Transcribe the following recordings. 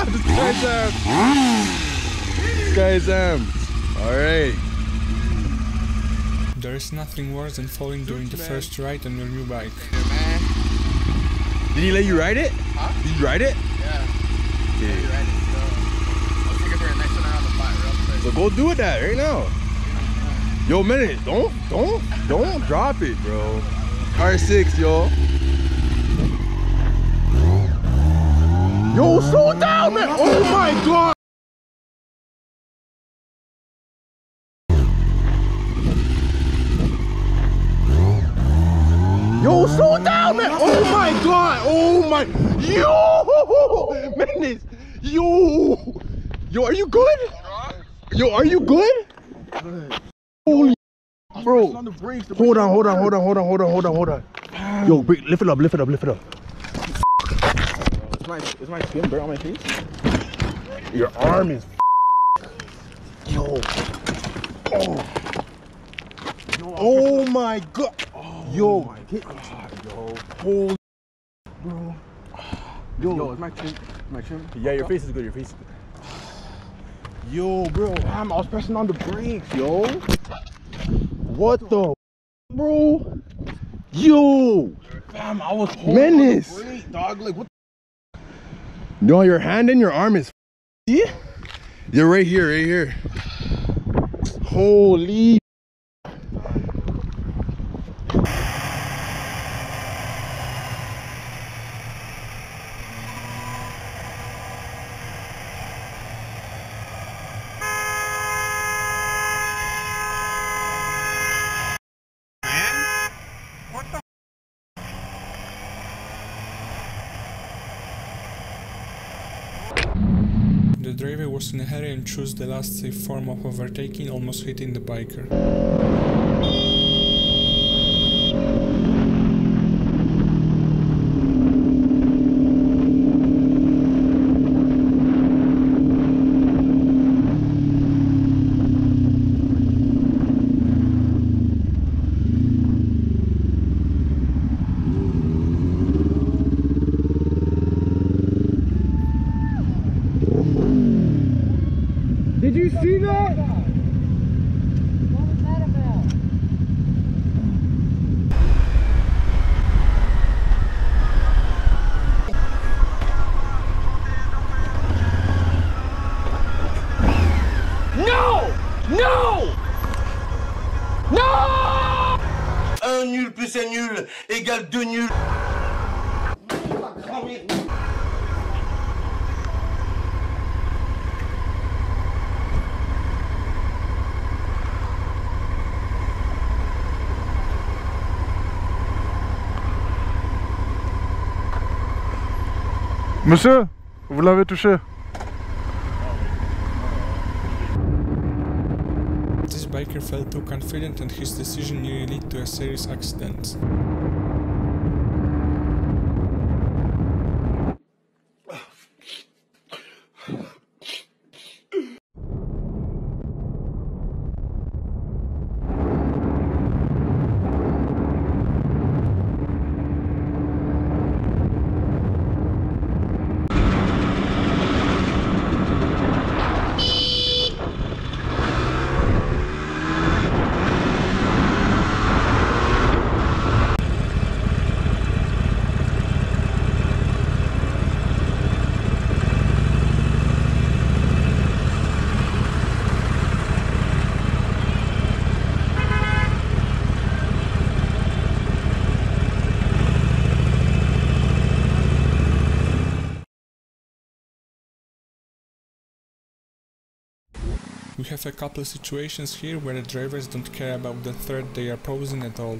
This guy's This guy's Alright. There is nothing worse than falling during the first ride on your new bike. Did he let you ride it? Huh? Did you ride it? Yeah. Okay. Yeah, you ride it. So, I'll take it for a nice one around the flat real quick. So go do it that right now. Yo, man, don't drop it, bro. R6, yo. Yo, slow down, man. Oh my God. Yo, slow down, man. Oh my God. Oh my. Yo, man, yo, are you good? Yo, are you good? Holy, bro. Hold on. Yo, lift it up. Is my skin burnt on my face? Your arm is yo. Oh my God. Yo, my God, yo. Holy, bro. Yo, is my chin? Yeah, your face is good. Yo, bro, damn, I was pressing on the brakes, yo. What the, bro? Yo, fam, I was holding Menace. On the brake, dog. Like, what? No, your hand and your arm is. See? You're right here. Holy. The driver was in a hurry and chose the last safe form of overtaking, almost hitting the biker. Did you see that? What was that about? No! Un nul plus un nul égale deux nuls. Monsieur, vous l'avez touché. This biker felt too confident and his decision nearly led to a serious accident. We have a couple situations here where the drivers don't care about the threat they are posing at all.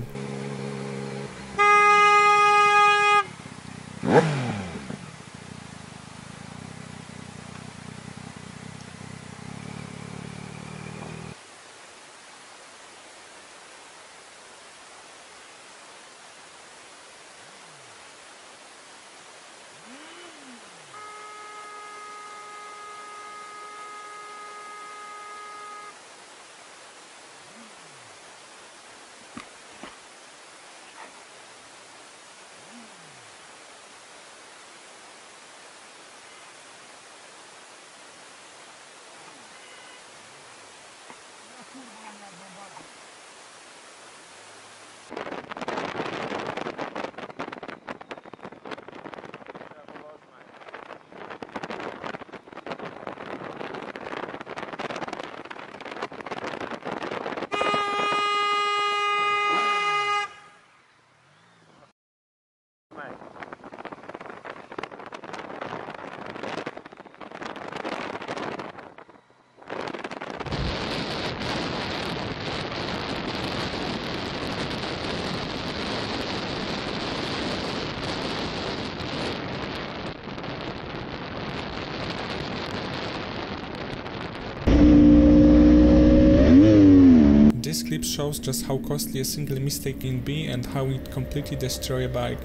This clip shows just how costly a single mistake can be and how it completely destroys a bike.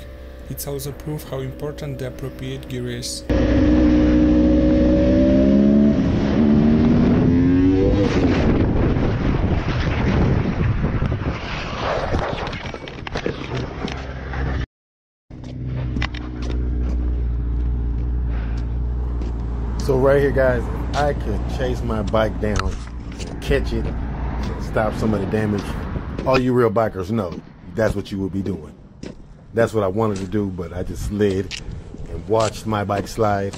It's also proof how important the appropriate gear is. So right here, guys, if I could chase my bike down, catch it, stop some of the damage, all you real bikers know that's what you would be doing. That's what I wanted to do, but I just slid and watched my bike slide.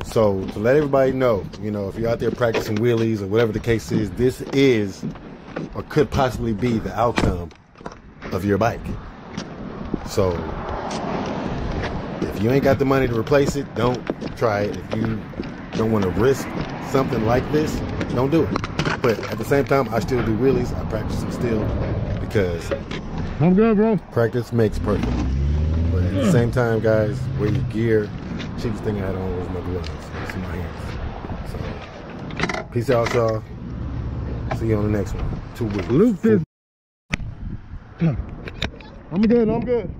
So to let everybody know, you know, if you're out there practicing wheelies or whatever the case is, this is or could possibly be the outcome of your bike. So if you ain't got the money to replace it, don't try it. If you don't want to risk something like this, don't do it. But at the same time, I still do wheelies. I practice them still because I'm good, bro. Practice makes perfect. But at the same time, guys, wear your gear. Cheapest thing I had on was my gloves. It's in my hands. So, peace out, y'all. See you on the next one. 2 weeks. Luke this. I'm good. I'm good.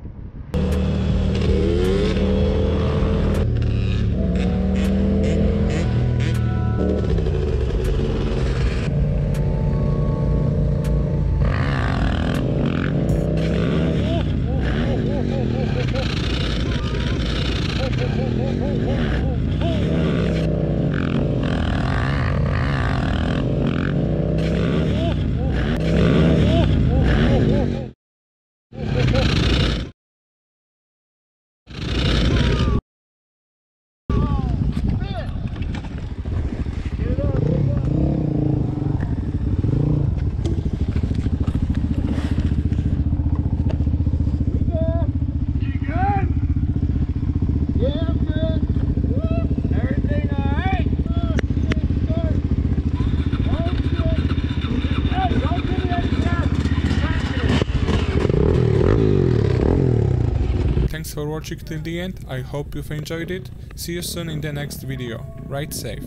Thanks for watching till the end, I hope you've enjoyed it. See you soon in the next video. Ride safe.